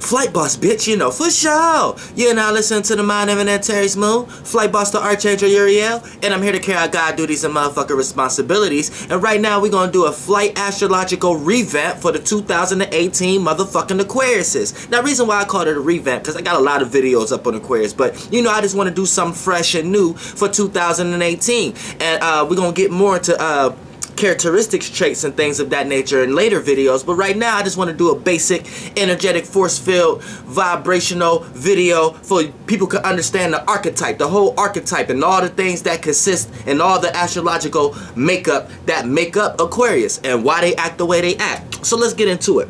Flight boss, bitch, you know, for sure. You're now listening to the Mind of an Terry's Moon, Flight boss, the Archangel Uriel, and I'm here to carry out God duties and motherfucking responsibilities. And right now, we're gonna do a flight astrological revamp for the 2018 motherfucking Aquariuses. Now, reason why I called it a revamp, because I got a lot of videos up on Aquarius, but you know, I just want to do something fresh and new for 2018. And we're gonna get more into characteristics, traits, and things of that nature in later videos, but right now I just want to do a basic energetic force field vibrational video for people to understand the archetype, the whole archetype, and all the things that consist and all the astrological makeup that make up Aquarius and why they act the way they act. So let's get into it.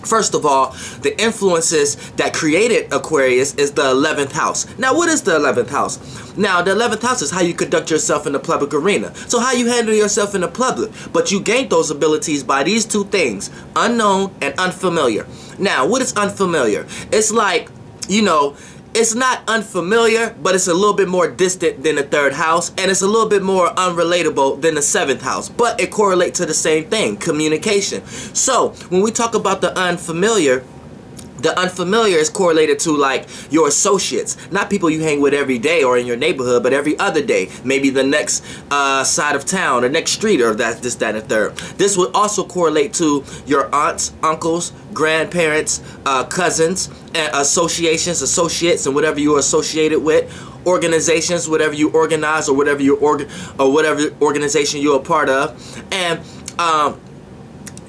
First of all, the influences that created Aquarius is the 11th house. Now, what is the 11th house? Now, the 11th house is how you conduct yourself in the public arena. So how you handle yourself in the public. But you gain those abilities by these two things, unknown and unfamiliar. Now, what is unfamiliar? It's like, you know, it's not unfamiliar, but it's a little bit more distant than the 3rd house, and it's a little bit more unrelatable than the 7th house, but it correlates to the same thing, communication. So when we talk about the unfamiliar is correlated to like your associates, not people you hang with every day or in your neighborhood, but every other day, maybe the next side of town or next street, or this, that, and the third. This would also correlate to your aunts, uncles, grandparents, cousins, and associates, and whatever you're associated with, organizations, whatever you organize, or whatever whatever organization you're a part of, and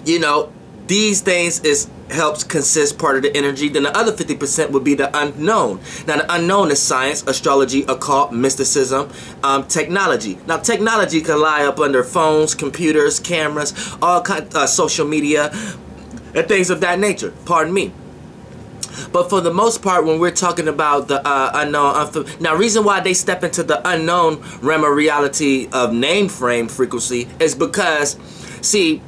you know, these things helps consist part of the energy. Then the other 50% would be the unknown. Now the unknown is science, astrology, occult, mysticism, technology. Now technology can lie up under phones, computers, cameras, all kinds of social media and things of that nature. Pardon me. But for the most part, when we're talking about the unknown, now reason why they step into the unknown realm of reality of name frame frequency is because, see,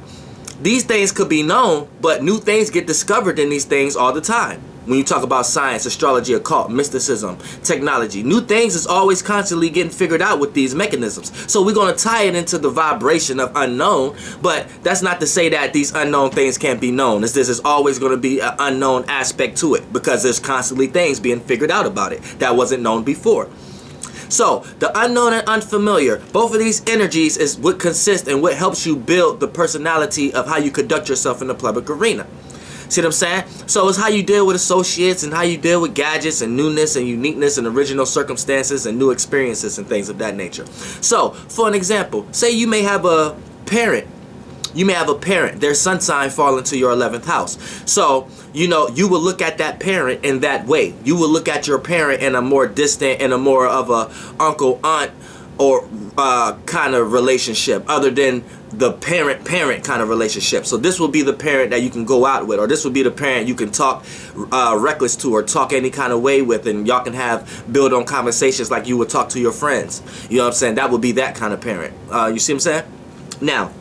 these things could be known, but new things get discovered in these things all the time. When you talk about science, astrology, occult, mysticism, technology, new things is always constantly getting figured out with these mechanisms. So we're going to tie it into the vibration of unknown, but that's not to say that these unknown things can't be known. There's always going to be an unknown aspect to it, because there's constantly things being figured out about it that wasn't known before. So, the unknown and unfamiliar, both of these energies is what consists and what helps you build the personality of how you conduct yourself in the public arena. See what I'm saying? So it's how you deal with associates and how you deal with gadgets and newness and uniqueness and original circumstances and new experiences and things of that nature. So, for an example, say you may have a parent. You may have a parent, their sun sign fall into your 11th house. So, you know, you will look at that parent in that way. You will look at your parent in a more distant and a more of a uncle, aunt, or kind of relationship, other than the parent-parent kind of relationship. So this will be the parent that you can go out with, or this will be the parent you can talk reckless to, or talk any kind of way with, and y'all can build on conversations like you would talk to your friends. You know what I'm saying? That would be that kind of parent. You see what I'm saying? Now,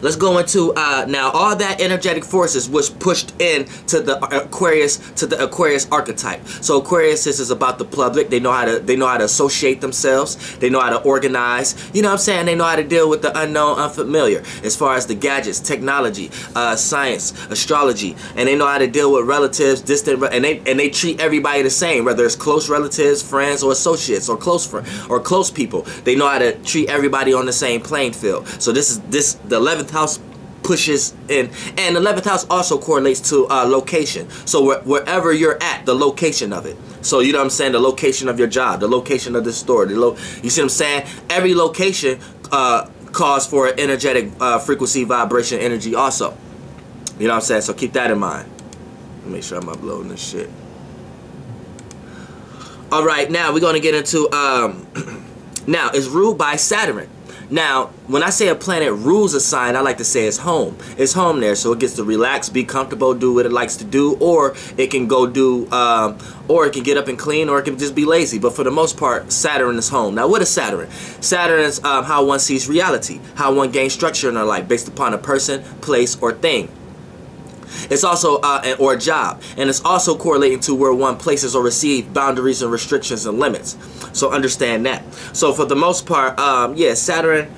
let's go into now all that energetic forces was pushed in to the Aquarius archetype. So Aquarius is about the public. They know how to associate themselves. They know how to organize. You know what I'm saying? They know how to deal with the unknown, unfamiliar. As far as the gadgets, technology, science, astrology, and they know how to deal with relatives, distant, and they treat everybody the same, whether it's close relatives, friends, or associates, or close people. They know how to treat everybody on the same playing field. So the 11th house pushes in, and the 11th house also correlates to location. So wherever you're at, the location of it. So you know what I'm saying, the location of your job, the location of the store, you see what I'm saying? Every location calls for an energetic frequency, vibration, energy also. You know what I'm saying? So keep that in mind. Make sure I'm uploading this shit. All right, now we're going to get into now it's ruled by Saturn. Now, when I say a planet rules a sign, I like to say it's home. It's home there, so it gets to relax, be comfortable, do what it likes to do, or it can go do, or it can get up and clean, or it can just be lazy. But for the most part, Saturn is home. Now, what is Saturn? Saturn is how one sees reality, how one gains structure in their life based upon a person, place, or thing. It's also or a job, and it's also correlating to where one places or receives boundaries and restrictions and limits. So understand that. So for the most part, yeah, Saturn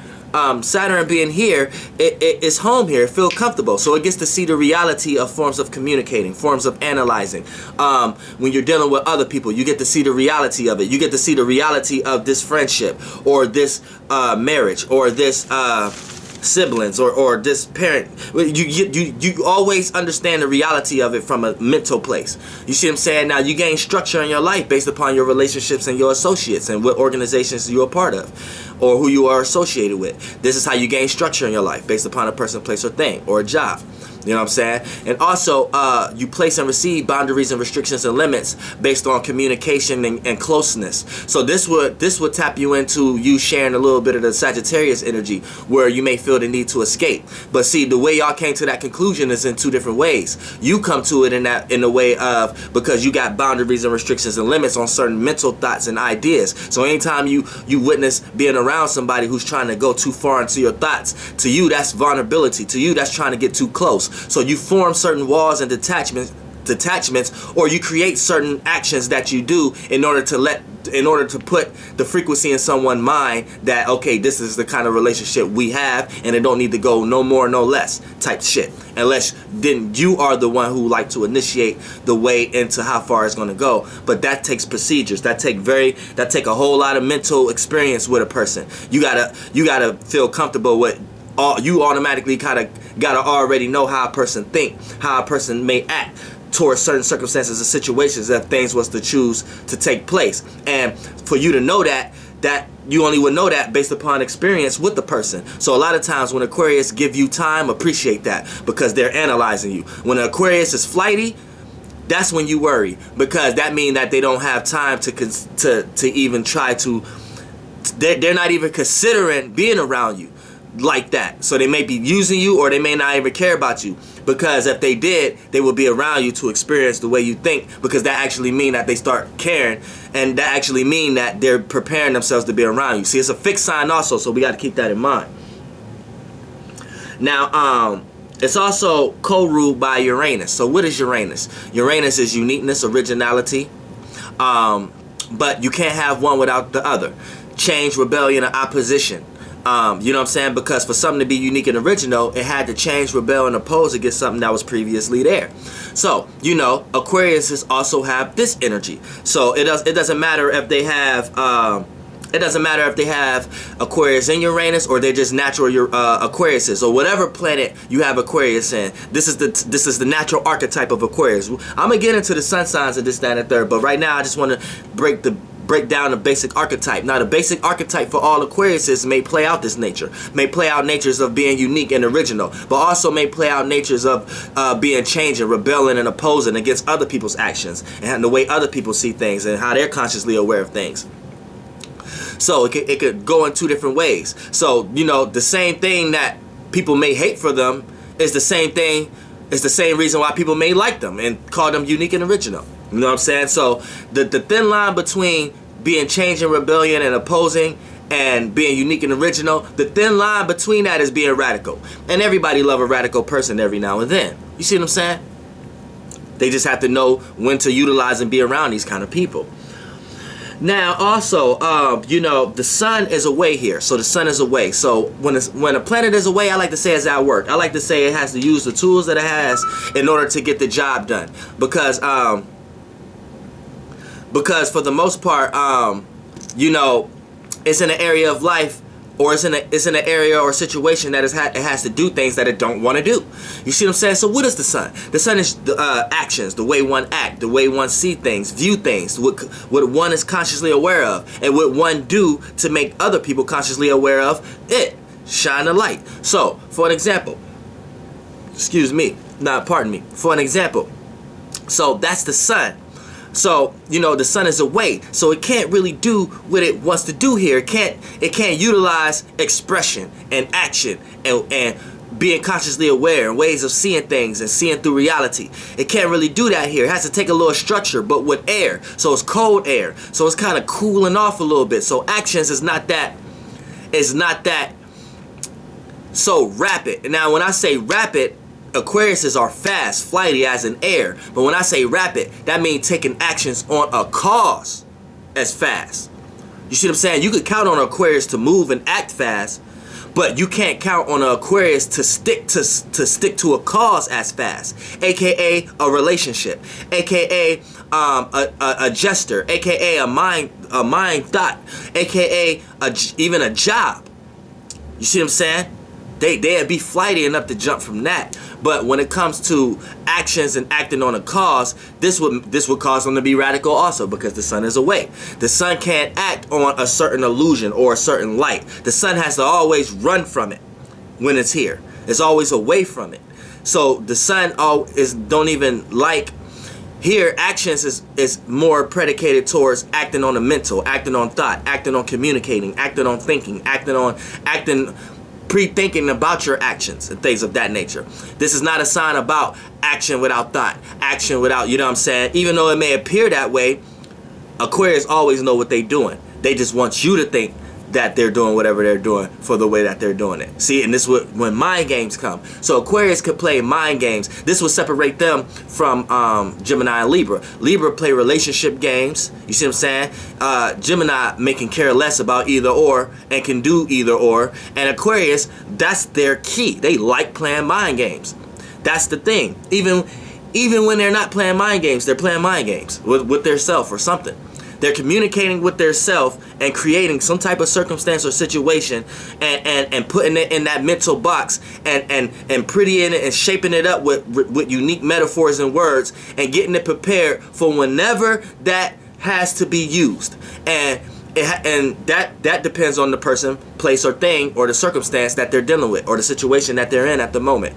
Saturn being here, it's home here. It feels comfortable. So it gets to see the reality of forms of communicating, forms of analyzing. When you're dealing with other people, you get to see the reality of it. You get to see the reality of this friendship, or this marriage, or this siblings, or this parent. You always understand the reality of it from a mental place. You see what I'm saying? Now you gain structure in your life based upon your relationships and your associates and what organizations you're a part of, or who you are associated with. This is how you gain structure in your life, based upon a person, place, or thing, or a job. You know what I'm saying? And also, you place and receive boundaries and restrictions and limits based on communication and closeness. So this would tap you into you sharing a little bit of the Sagittarius energy, where you may feel the need to escape. But see, the way y'all came to that conclusion is in two different ways. You come to it in the way of, because you got boundaries and restrictions and limits on certain mental thoughts and ideas. So anytime you witness being around somebody who's trying to go too far into your thoughts, to you that's vulnerability. To you that's trying to get too close. So you form certain walls and detachments, or you create certain actions that you do in order to put the frequency in someone's mind that, okay, this is the kind of relationship we have, and it don't need to go no more, no less type shit. Unless then you are the one who like to initiate the way into how far it's going to go. But that takes procedures. That take a whole lot of mental experience with a person. You gotta feel comfortable with. You automatically kind of gotta already know how a person think, how a person may act towards certain circumstances and situations if things was to choose to take place. And for you to know that you only would know that based upon experience with the person. So a lot of times when Aquarius give you time, appreciate that, because they're analyzing you. When an Aquarius is flighty, that's when you worry, because that means that they don't have time to even try to. They're not even considering being around you like that. So they may be using you, or they may not even care about you, because if they did, they would be around you to experience the way you think, because that actually mean that they start caring, and that actually mean that they're preparing themselves to be around you. See, it's a fixed sign also, so we got to keep that in mind. Now, it's also co-ruled by Uranus. So what is Uranus? Uranus is uniqueness, originality, but you can't have one without the other. Change, rebellion, and opposition. You know what I'm saying? Because for something to be unique and original, it had to change, rebel, and oppose against something that was previously there. So, you know, Aquariuses also have this energy. So it doesn't matter if they have Aquarius in Uranus, or they're just natural Aquariuses, or whatever planet you have Aquarius in. This is the natural archetype of Aquarius. I'm gonna get into the sun signs and this, that, and the third, but right now I just want to break down the basic archetype. Now, the basic archetype for all Aquariuses may play out this nature, may play out natures of being unique and original, but also may play out natures of being changing, rebelling, and opposing against other people's actions, and the way other people see things, and how they're consciously aware of things. So it could go in two different ways. So, you know, the same thing that people may hate for them is the same thing. It's the same reason why people may like them and call them unique and original. You know what I'm saying? So the thin line between being changing, rebellion, and opposing, and being unique and original, the thin line between that is being radical. And everybody love a radical person every now and then. You see what I'm saying? They just have to know when to utilize and be around these kind of people. Now, also, you know, the sun is away here. So the sun is away. So when a planet is away, I like to say it's at work. I like to say it has to use the tools that it has in order to get the job done. Because for the most part, you know, it's in an area of life, or it's in an area or situation that it has to do things that it don't want to do. You see what I'm saying? So what is the sun? The sun is the actions, the way one act, the way one see things, view things, what one is consciously aware of, and what one do to make other people consciously aware of it. Shine a light. So, for an example, pardon me. For an example, so that's the sun. So, you know, the sun is away, so it can't really do what it wants to do here. It can't utilize expression and action and being consciously aware and ways of seeing things and seeing through reality. It can't really do that here. It has to take a little structure, but with air. So it's cold air. So it's kind of cooling off a little bit. So actions is not that so rapid. And now when I say rapid, Aquariuses are fast, flighty as in air. But when I say rapid, that means taking actions on a cause as fast. You see what I'm saying? You could count on Aquarius to move and act fast, But you can't count on an Aquarius to stick to a cause as fast, aka a relationship, aka a gesture, aka a mind thought, aka even a job. You see what I'm saying? They'd be flighty enough to jump from that. But when it comes to actions and acting on a cause, this would cause them to be radical also, because the sun is away. The sun can't act on a certain illusion or a certain light. The sun has to always run from it when it's here. It's always away from it. So the sun don't even like. Here, actions is more predicated towards acting on the mental, acting on thought, acting on communicating, acting on thinking, acting pre-thinking about your actions and things of that nature. This is not a sign about action without thought, action without, you know what I'm saying? Even though it may appear that way, Aquarius always know what they're doing. They just want you to think that they're doing whatever they're doing for the way that they're doing it. See, and this is when mind games come. So Aquarius could play mind games. This will separate them from Gemini and Libra. Libra play relationship games. You see what I'm saying? Gemini making care less about either or and can do either or. And Aquarius, that's their key. They like playing mind games. That's the thing. Even when they're not playing mind games, they're playing mind games with their self or something. They're communicating with their self and creating some type of circumstance or situation and putting it in that mental box and prettying it and shaping it up with unique metaphors and words and getting it prepared for whenever that has to be used. And that depends on the person, place, or thing, or the circumstance that they're dealing with, or the situation that they're in at the moment.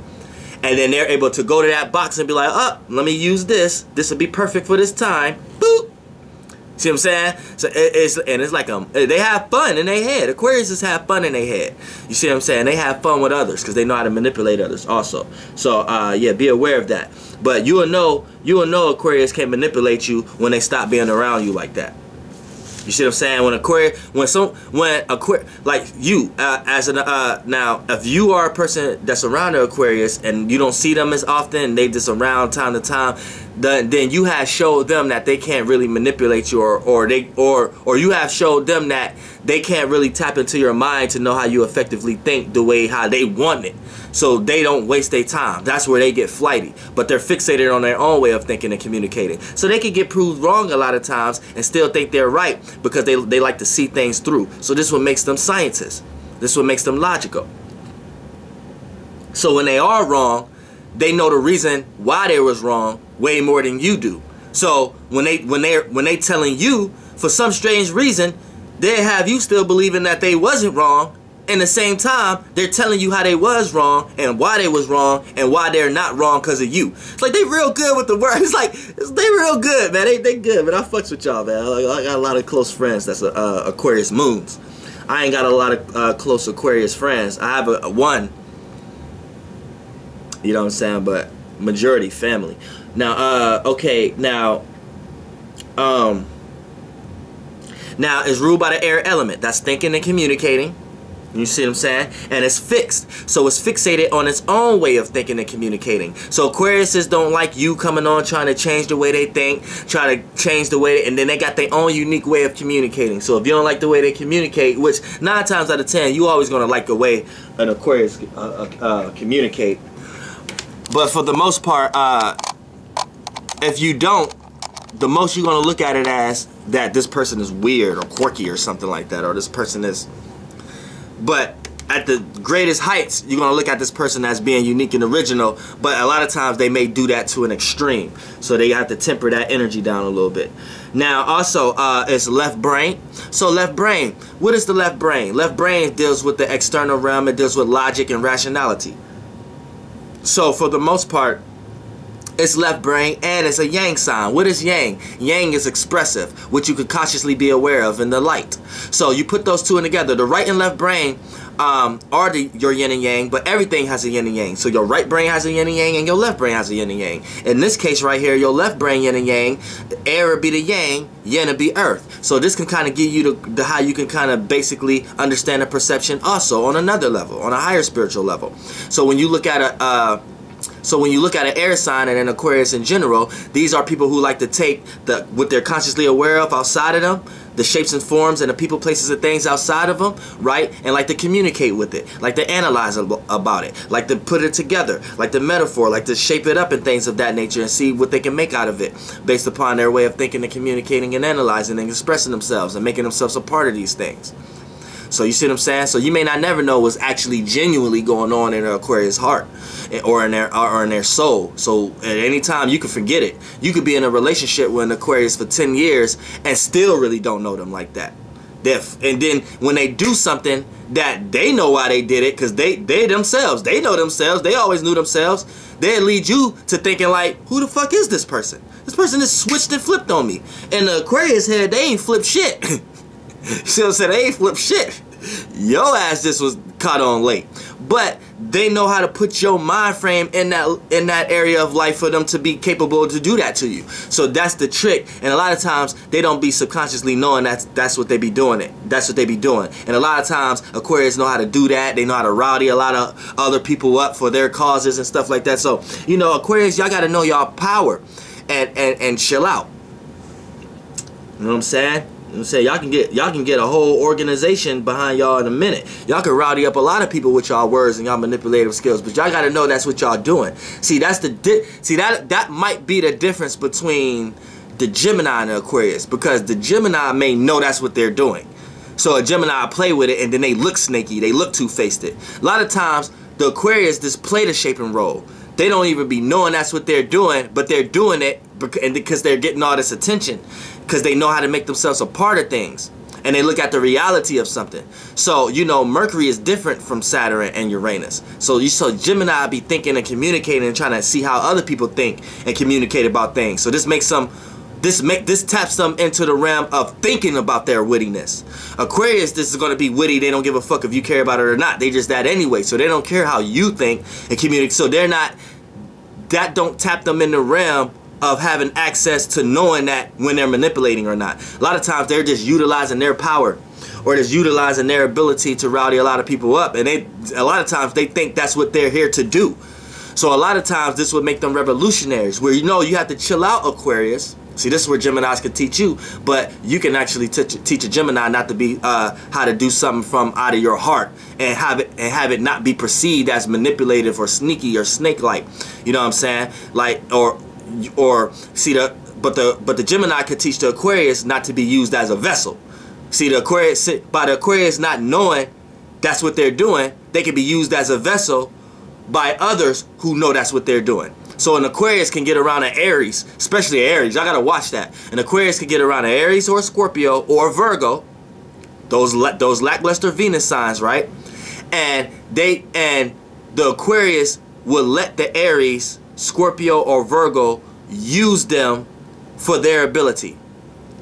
And then they're able to go to that box and be like, oh, let me use this. This will be perfect for this time. Boop. See what I'm saying? So it's like they have fun in their head. Aquariuses have fun in their head. You see what I'm saying? They have fun with others because they know how to manipulate others also. So yeah, be aware of that. But you will know Aquarius can manipulate you when they stop being around you like that. You see what I'm saying? When Aquarius, like you, now, if you are a person that's around the Aquarius and you don't see them as often, they just around time to time, then you have showed them that they can't really manipulate you, or you have showed them that they can't really tap into your mind to know how you effectively think the way how they want it. So they don't waste their time. That's where they get flighty. But they're fixated on their own way of thinking and communicating. So they can get proved wrong a lot of times and still think they're right because they like to see things through. So this is what makes them scientists. This is what makes them logical. So when they are wrong, they know the reason why they was wrong way more than you do. So when they telling you for some strange reason, they have you still believing that they wasn't wrong. In the same time, they're telling you how they was wrong and why they was wrong and why they're not wrong because of you. It's like they real good with the word. It's like they real good, man. They good, man. I fucks with y'all, man. I got a lot of close friends that's Aquarius moons. I ain't got a lot of close Aquarius friends. I have one. You know what I'm saying? But majority family. Now, okay, now it's ruled by the air element. That's thinking and communicating. You see what I'm saying? And it's fixed. So it's fixated on its own way of thinking and communicating. So Aquariuses don't like you coming on trying to change the way they think, try to change the way, and then they got their own unique way of communicating. So if you don't like the way they communicate, which 9 times out of 10, you always going to like the way an Aquarius communicate. But for the most part, if you don't, the most you're going to look at it as that this person is weird or quirky or something like that, or this person is... But at the greatest heights, you're going to look at this person as being unique and original, but a lot of times they may do that to an extreme. So they have to temper that energy down a little bit. Now, also, it's left brain. So left brain, what is the left brain? Left brain deals with the external realm. It deals with logic and rationality. So for the most part, it's left brain, and it's a yang sign. What is yang? Yang is expressive, which you could consciously be aware of in the light. So you put those two in together. The right and left brain are your yin and yang, but everything has a yin and yang. So your right brain has a yin and yang, and your left brain has a yin and yang. In this case right here, your left brain yin and yang, the air would be the yang, yin would be earth. So this can kind of give you the how you can kind of basically understand the perception also on another level, on a higher spiritual level. So when you look at So when you look at an air sign and an Aquarius in general, these are people who like to take what they're consciously aware of outside of them, the shapes and forms and the people, places, and things outside of them, right? And like to communicate with it, like to analyze about it, like to put it together, like to metaphor, like to shape it up and things of that nature and see what they can make out of it based upon their way of thinking and communicating and analyzing and expressing themselves and making themselves a part of these things. So you see what I'm saying? So you may not never know what's actually genuinely going on in an Aquarius heart or in their soul. So at any time you can forget it. You could be in a relationship with an Aquarius for 10 years and still really don't know them like that. And then when they do something that they know why they did it, because they themselves, they know themselves, they always knew themselves, they'll lead you to thinking like, who the fuck is this person? This person just switched and flipped on me. In the Aquarius head, they ain't flipped shit. See what I'm saying? They ain't flipped shit. Your ass just was caught on late. But they know how to put your mind frame in that area of life for them to be capable to do that to you. So that's the trick. And a lot of times they don't be subconsciously knowing that's what they be doing. That's what they be doing. And a lot of times Aquarius know how to do that. They know how to rowdy a lot of other people up for their causes and stuff like that. So, you know, Aquarius, y'all got to know y'all power and chill out. You know what I'm saying? I'm saying y'all can get a whole organization behind y'all in a minute. Y'all can rowdy up a lot of people with y'all words and y'all manipulative skills, but y'all gotta know that's what y'all doing. See, that might be the difference between the Gemini and the Aquarius, because the Gemini may know that's what they're doing. So a Gemini play with it and then they look snaky, they look two-faced. A lot of times the Aquarius just play the shaping role. They don't even be knowing that's what they're doing, but they're doing it because they're getting all this attention, because they know how to make themselves a part of things, and they look at the reality of something. So, you know, Mercury is different from Saturn and Uranus. So Gemini be thinking and communicating and trying to see how other people think and communicate about things. So this taps them into the realm of thinking about their wittiness. Aquarius, this is going to be witty. They don't give a fuck if you care about it or not. They just that anyway. So they don't care how you think and communicate. So that don't tap them in the realm of having access to knowing that when they're manipulating or not. A lot of times they're just utilizing their power or just utilizing their ability to rowdy a lot of people up. And a lot of times they think that's what they're here to do. So a lot of times this would make them revolutionaries, where, you know, you have to chill out, Aquarius. See, this is where Geminis can teach you, but you can actually teach a Gemini not to be how to do something from out of your heart and have it not be perceived as manipulative or sneaky or snake-like. You know what I'm saying? Like, but the Gemini could teach the Aquarius not to be used as a vessel. See, the Aquarius not knowing that's what they're doing, they can be used as a vessel by others who know that's what they're doing. So an Aquarius can get around an Aries, especially Aries. Y'all gotta watch that. An Aquarius can get around an Aries or a Scorpio or a Virgo, those lackluster Venus signs, right? And the Aquarius will let the Aries, Scorpio, or Virgo use them for their ability.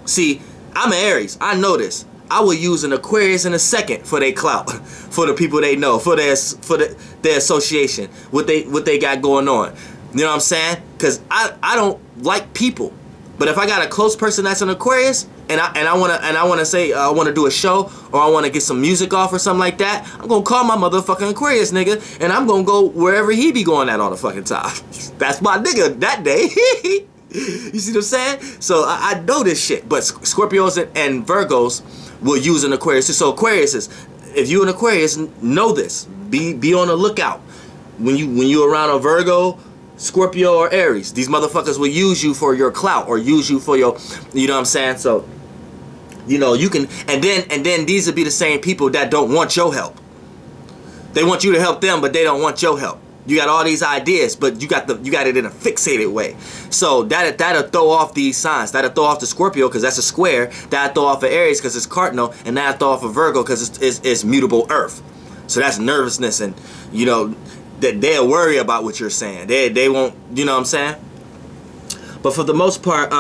See, I'm an Aries. I know this. I will use an Aquarius in a second for their clout, for the people they know, for their association, what they got going on. You know what I'm saying? Because I don't like people, but if I got a close person that's an Aquarius and I wanna say I wanna do a show or I wanna get some music off or something like that, I'm gonna call my motherfucking Aquarius nigga and I'm gonna go wherever he be going at all the fucking time. That's my nigga that day. You see what I'm saying? So I know this shit. But Scorpios and Virgos will use an Aquarius. So Aquarius, if you an Aquarius, know this. Be on the lookout. When you around a Virgo, Scorpio, or Aries, these motherfuckers will use you for your clout or use you for your, you know what I'm saying? So, you know, you can, and then these will be the same people that don't want your help. They want you to help them, but they don't want your help. You got all these ideas, but you got it in a fixated way. So that'll throw off these signs. That'll throw off the Scorpio because that's a square. That'll throw off of Aries because it's cardinal, and that'll throw off of Virgo because it's mutable Earth. So that's nervousness, and you know that they'll worry about what you're saying. They won't. You know what I'm saying? But for the most part,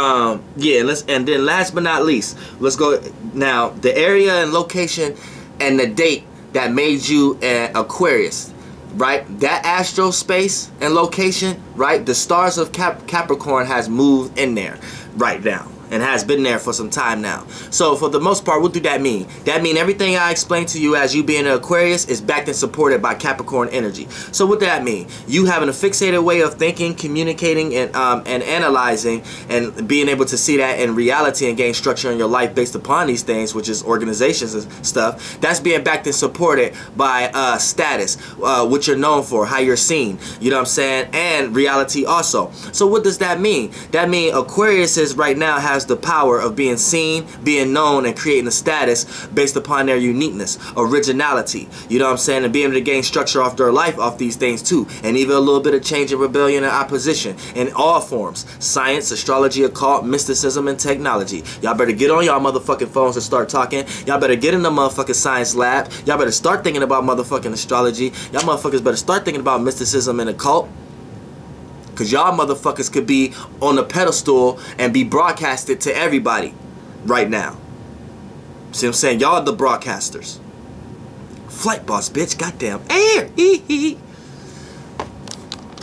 yeah. And then last but not least, let's go now. The area and location and the date that made you an Aquarius. Right, that astral space and location, right, the stars of Capricorn has moved in there right now. and has been there for some time now. So for the most part, what do that mean? That mean everything I explained to you as you being an Aquarius is backed and supported by Capricorn energy. So what does that mean? You having a fixated way of thinking, communicating, and analyzing, and being able to see that in reality and gain structure in your life based upon these things, which is organizations and stuff. That's being backed and supported by status, what you're known for, how you're seen. You know what I'm saying? And reality also. So what does that mean? That means Aquarius is right now has the power of being seen, being known, and creating a status based upon their uniqueness, originality, you know what I'm saying, and being able to gain structure off their life off these things too, and even a little bit of change and rebellion and opposition in all forms: science, astrology, occult, mysticism, and technology. Y'all better get on y'all motherfucking phones and start talking. Y'all better get in the motherfucking science lab. Y'all better start thinking about motherfucking astrology. Y'all motherfuckers better start thinking about mysticism and occult. Because y'all motherfuckers could be on the pedestal and be broadcasted to everybody right now. See what I'm saying? Y'all the broadcasters. Flight boss, bitch. Goddamn. Air. Hee hee.